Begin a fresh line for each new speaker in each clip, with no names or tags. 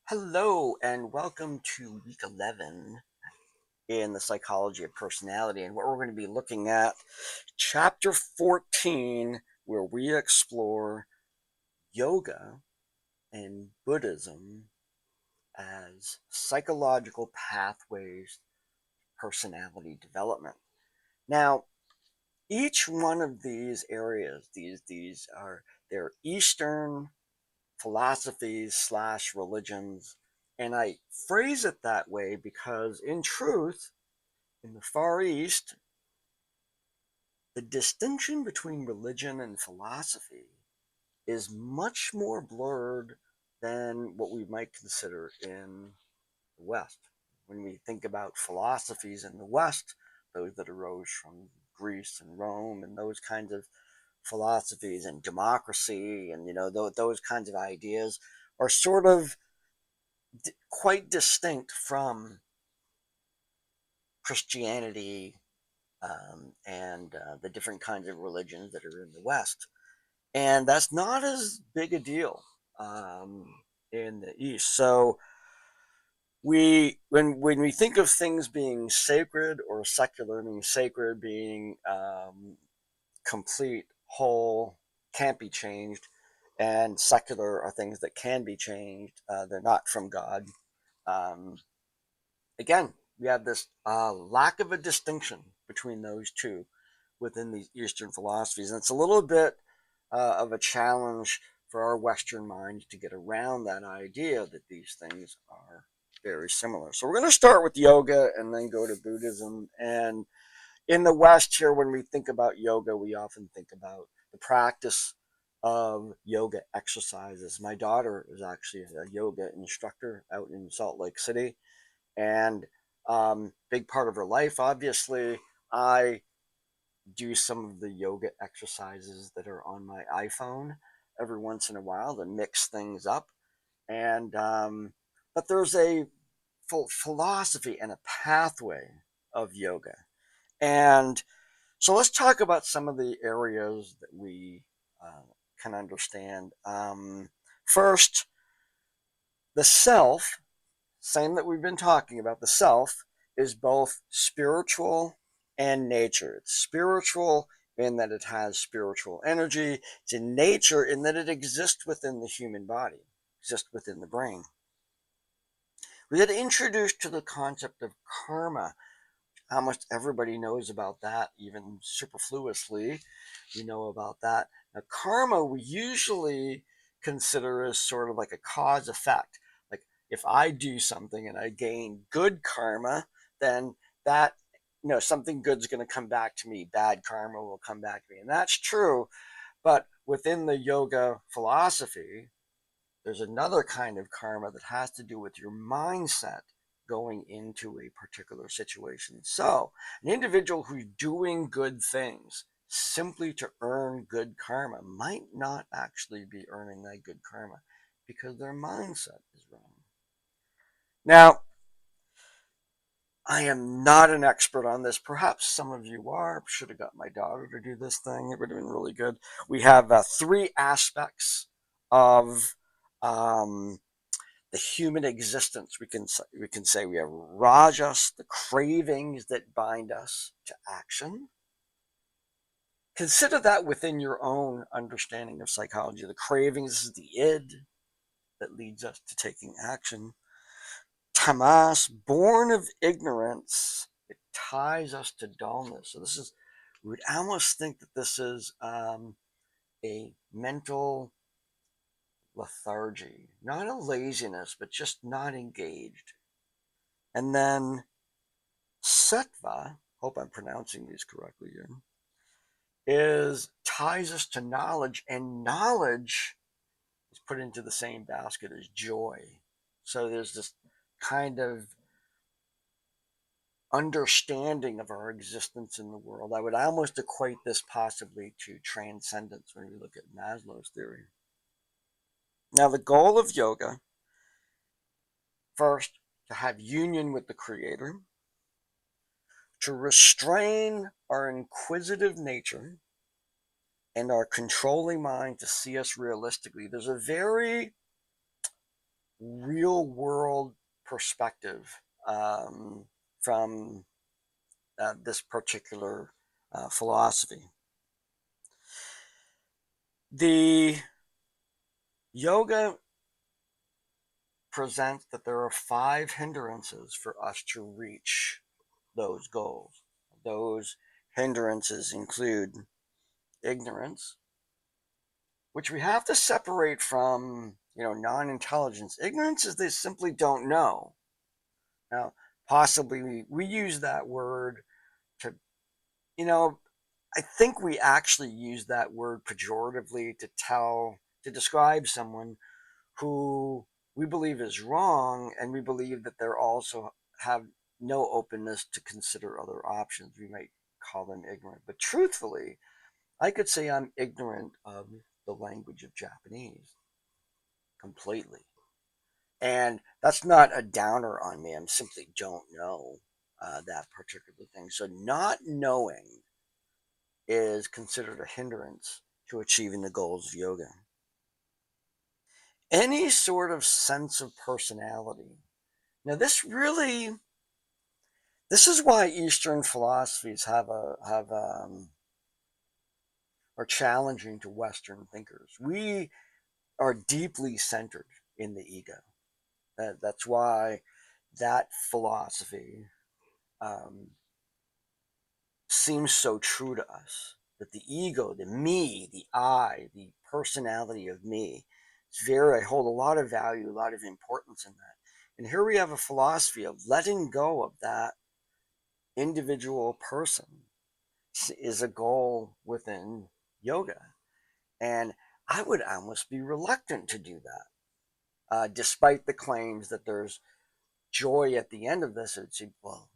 Hello, and welcome to week 11 in the psychology of personality. And what we're going to be looking at, chapter 14, where we explore yoga and Buddhism as psychological pathways, personality development. Now, each one of these areas, these are they're Eastern philosophies slash religions. And I phrase it that way because, in truth, in the Far East, the distinction between religion and philosophy is much more blurred than what we might consider in the West. When we think about philosophies in the West, those that arose from Greece and Rome and those kinds of philosophies and democracy and those kinds of ideas are sort of quite distinct from Christianity and the different kinds of religions that are in the West. And that's not as big a deal in the East. So when we think of things being sacred or secular, meaning sacred being complete, whole, can't be changed, and secular are things that can be changed. They're not from God. Um, Again, we have this lack of a distinction between those two within these Eastern philosophies. And it's a little bit of a challenge for our Western minds to get around that idea that these things are very similar. So we're going to start with yoga and then go to Buddhism. And in the West here, when we think about yoga, we often think about the practice of yoga exercises. My daughter is actually a yoga instructor out in Salt Lake City, and big part of her life. Obviously, I do some of the yoga exercises that are on my iPhone every once in a while to mix things up. And but there's a philosophy and a pathway of yoga. And so let's talk about some of the areas that we can understand. First, the self, same that we've been talking about, the self is both spiritual and nature. It's spiritual in that it has spiritual energy. It's in nature in that it exists within the human body, exists within the brain. We get introduced to the concept of karma. Almost everybody knows about that, even superfluously. We know about that. Now, karma we usually consider as sort of like a cause effect. Like if I do something and I gain good karma, then that, something good's going to come back to me. Bad karma will come back to me. And that's true. But within the yoga philosophy, there's another kind of karma that has to do with your mindset going into a particular situation. So, an individual who's doing good things simply to earn good karma might not actually be earning that good karma because their mindset is wrong. Now, I am not an expert on this. Perhaps some of you are. Should have got my daughter to do this thing. It would have been really good. We have three aspects of um, the human existence. We can say we have rajas, the cravings that bind us to action. Consider that within your own understanding of psychology. The cravings is the id that leads us to taking action. Tamas, born of ignorance, it ties us to dullness. So we would almost think that this is a mental lethargy, not a laziness, but just not engaged. And then Sattva, hope I'm pronouncing these correctly here, is ties us to knowledge, and knowledge is put into the same basket as joy. So there's this kind of understanding of our existence in the world. I would almost equate this possibly to transcendence when we look at Maslow's theory. Now, the goal of yoga, first, to have union with the Creator, to restrain our inquisitive nature and our controlling mind to see us realistically. There's a very real world perspective from this particular philosophy. The yoga presents that there are 5 hindrances for us to reach those goals. Those hindrances include ignorance, which we have to separate from, non-intelligence. Ignorance is they simply don't know. Now, possibly we use that word to, you know, I think we actually use that word pejoratively to describe someone who we believe is wrong, and we believe that they're also have no openness to consider other options. We might call them ignorant. But truthfully, I could say I'm ignorant of the language of Japanese completely. And that's not a downer on me. I simply don't know that particular thing. So not knowing is considered a hindrance to achieving the goals of yoga. Any sort of sense of personality. Now, this is why Eastern philosophies are challenging to Western thinkers. We are deeply centered in the ego. That's why that philosophy um, seems so true to us. That the ego, the me, the I, the personality of me, I hold a lot of value, a lot of importance in that. And here we have a philosophy of letting go of that individual person is a goal within yoga. And I would almost be reluctant to do that, despite the claims that there's joy at the end of this. It's, well,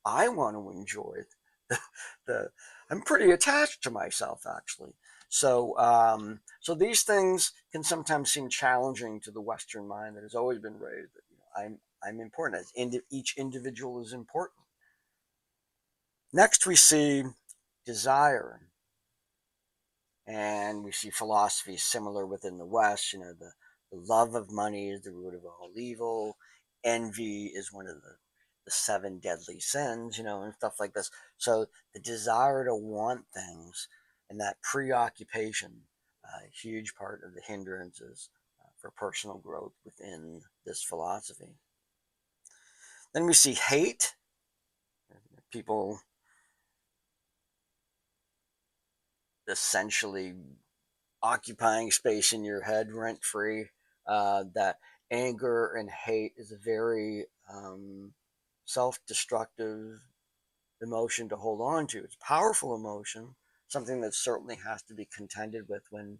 I want to enjoy the, the I'm pretty attached to myself, actually. So these things can sometimes seem challenging to the Western mind that has always been raised that, I'm important. As each individual is important. Next, we see desire, and we see philosophy similar within the West. The love of money is the root of all evil. Envy is one of the 7 deadly sins, and stuff like this. So the desire to want things and that preoccupation, a huge part of the hindrances for personal growth within this philosophy. Then we see hate. People essentially occupying space in your head rent free. That anger and hate is a very self destructive emotion to hold on to. It's a powerful emotion, something that certainly has to be contended with when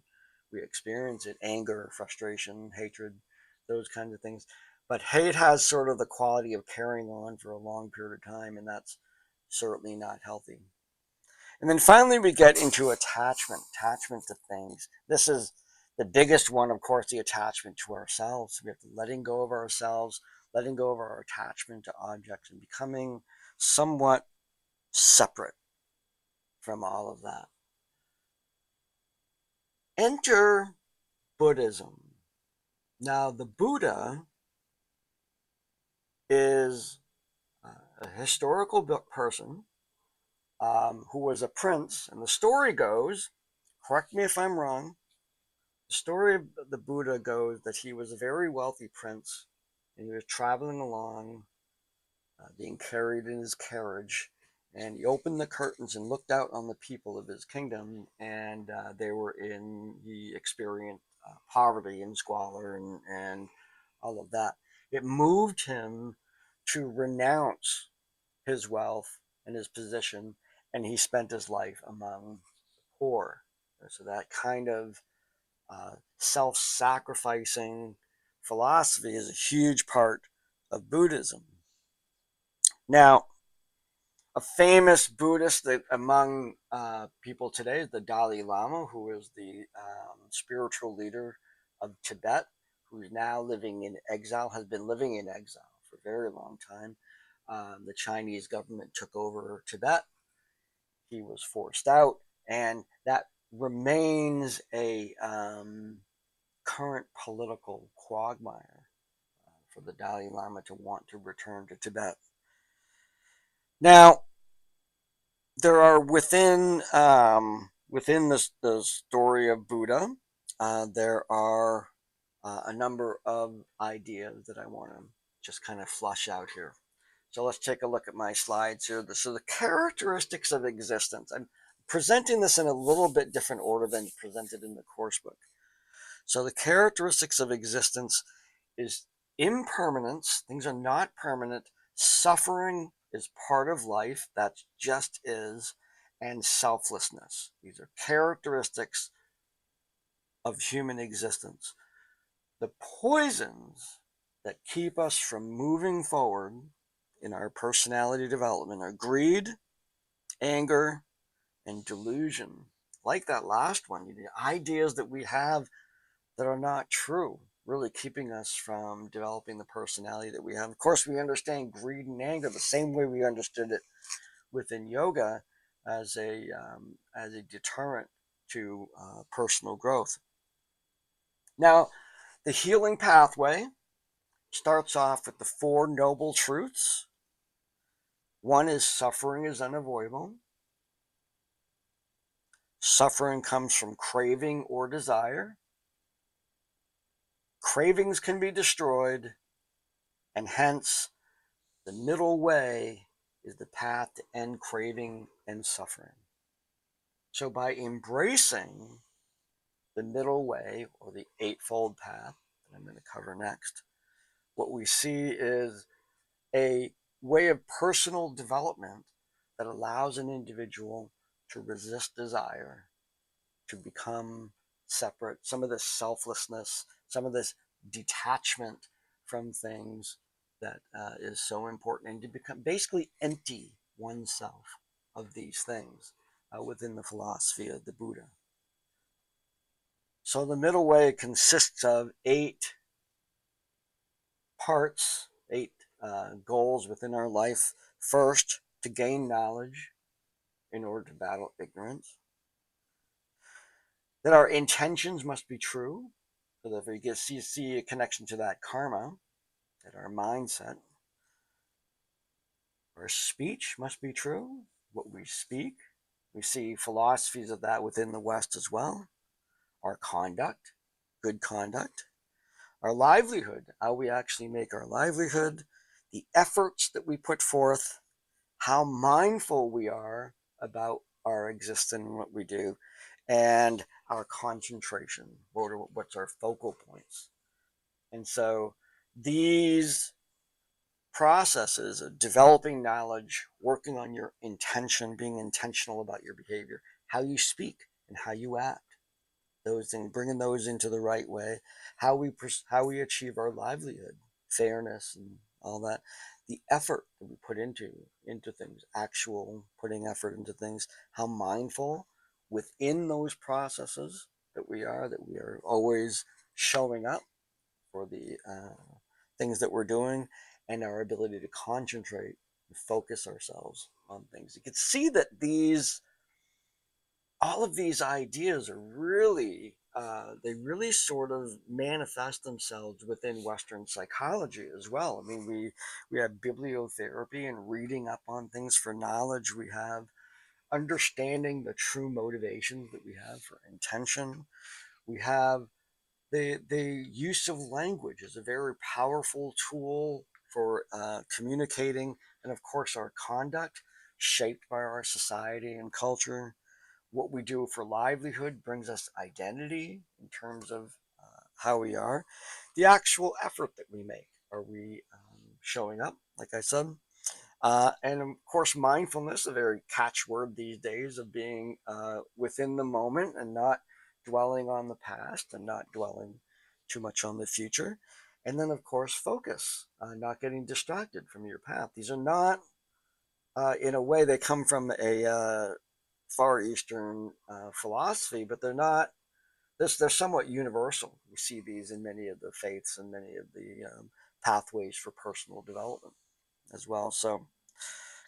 we experience it: anger, frustration, hatred, those kinds of things. But hate has sort of the quality of carrying on for a long period of time, and that's certainly not healthy. And then finally, we get into attachment to things. This is the biggest one, of course, the attachment to ourselves. We have to letting go of ourselves, letting go of our attachment to objects, and becoming somewhat separate from all of that. Enter Buddhism. Now, the Buddha is a historical person who was a prince, and the story goes, correct me if I'm wrong, the story of the Buddha goes that he was a very wealthy prince, and he was traveling along, being carried in his carriage, and he opened the curtains and looked out on the people of his kingdom, and he experienced poverty and squalor and all of that. It moved him to renounce his wealth and his position, and he spent his life among the poor. So that kind of self-sacrificing philosophy is a huge part of Buddhism. Now, a famous Buddhist that among people today is the Dalai Lama, who is the spiritual leader of Tibet, who's now living in exile, has been living in exile for a very long time. The Chinese government took over Tibet. He was forced out, and that remains a current political quagmire. for the Dalai Lama to want to return to Tibet. Now, there are within the story of Buddha, there are a number of ideas that I want to just kind of flush out here. So let's take a look at my slides here. So the characteristics of existence. I'm presenting this in a little bit different order than presented in the course book. So the characteristics of existence is impermanence. Things are not permanent. Suffering is part of life. That just is. And selflessness. These are characteristics of human existence. The poisons that keep us from moving forward in our personality development are greed, anger, and delusion. Like that last one, the ideas that we have that are not true, really keeping us from developing the personality that we have. Of course, we understand greed and anger the same way we understood it within yoga as a deterrent to personal growth. Now, the healing pathway starts off with the Four Noble Truths. One is suffering is unavoidable. Suffering comes from craving or desire. Cravings can be destroyed, and hence the middle way is the path to end craving and suffering. So by embracing the middle way, or the Eightfold Path that I'm going to cover next, what we see is a way of personal development that allows an individual to resist desire, to become separate, some of this selflessness, some of this detachment from things that is so important, and to become basically empty oneself of these things within the philosophy of the Buddha. So the middle way consists of 8 parts, 8 goals within our life. First, to gain knowledge in order to battle ignorance. That our intentions must be true, so that we see a connection to that karma, that our mindset. Our speech must be true, what we speak. We see philosophies of that within the West as well. Our conduct, good conduct. Our livelihood, how we actually make our livelihood. The efforts that we put forth. How mindful we are about our existence and what we do. And our concentration, what's our focal points. And so these processes of developing knowledge, working on your intention, being intentional about your behavior, how you speak and how you act, those things, bringing those into the right way, how we achieve our livelihood, fairness and all that, the effort that we put into things, actual putting effort into things, how mindful within those processes that we are always showing up for the things that we're doing, and our ability to concentrate and focus ourselves on things. You can see that all of these ideas are really, they really sort of manifest themselves within Western psychology as well. I mean, we have bibliotherapy and reading up on things for knowledge. We have understanding the true motivations that we have for intention. We have the use of language is a very powerful tool for communicating, and of course our conduct shaped by our society and culture. What we do for livelihood brings us identity in terms of how we are. The actual effort that we make, are we showing up, like I said? And of course, mindfulness, a very catchword these days, of being within the moment and not dwelling on the past and not dwelling too much on the future. And then, of course, focus, not getting distracted from your path. These are not, in a way, they come from a Far Eastern philosophy, but they're not. They're somewhat universal. We see these in many of the faiths and many of the pathways for personal development as well. So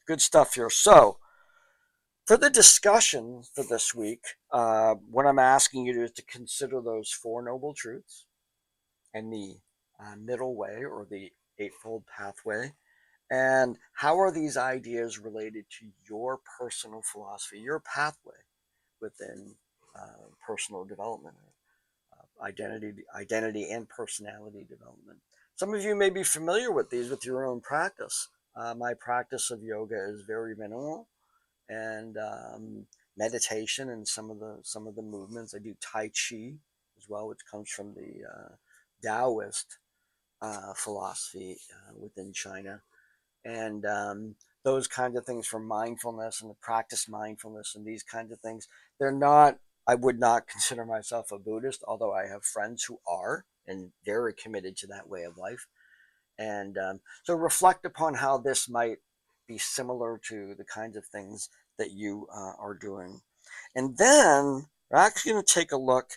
good stuff here. So for the discussion for this week, what I'm asking you to is to consider those 4 noble truths and the middle way or the Eightfold Pathway? And how are these ideas related to your personal philosophy, your pathway within personal development, identity and personality development? Some of you may be familiar with these with your own practice. My practice of yoga is very minimal, and meditation and some of the movements. I do Tai Chi as well, which comes from the Taoist philosophy within China, and those kinds of things for mindfulness and to practice mindfulness and these kinds of things. They're not. I would not consider myself a Buddhist, although I have friends who are and very committed to that way of life. And so reflect upon how this might be similar to the kinds of things that you are doing. And then we're actually going to take a look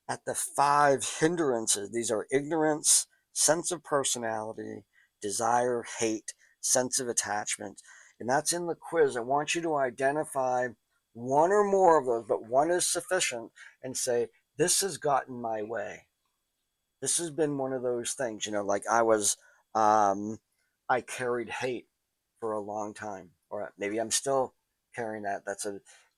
at the 5 hindrances. These are ignorance, sense of personality, desire, hate, sense of attachment. And that's in the quiz. I want you to identify one or more of those, but one is sufficient, and say, this has gotten my way. This has been one of those things, like um, I carried hate for a long time, or maybe I'm still carrying that.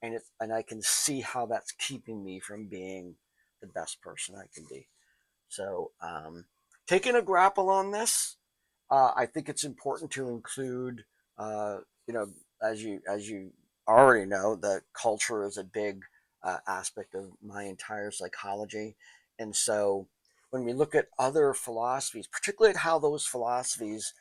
And I can see how that's keeping me from being the best person I can be. So, taking a grapple on this, I think it's important to include, uh, you know, as you already know, that culture is a big aspect of my entire psychology, and so when we look at other philosophies, particularly at how those philosophies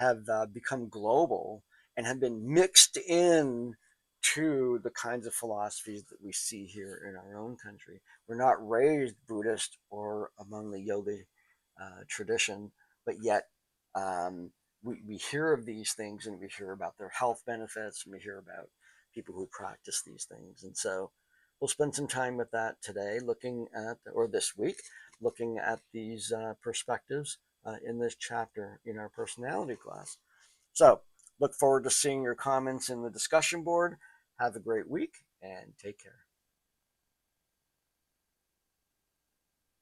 have become global and have been mixed in to the kinds of philosophies that we see here in our own country. We're not raised Buddhist or among the yoga tradition, but yet um, we hear of these things and we hear about their health benefits and we hear about people who practice these things. And so we'll spend some time with that today, or this week, looking at these perspectives in this chapter in our personality class. So look forward to seeing your comments in the discussion board. Have a great week and take care.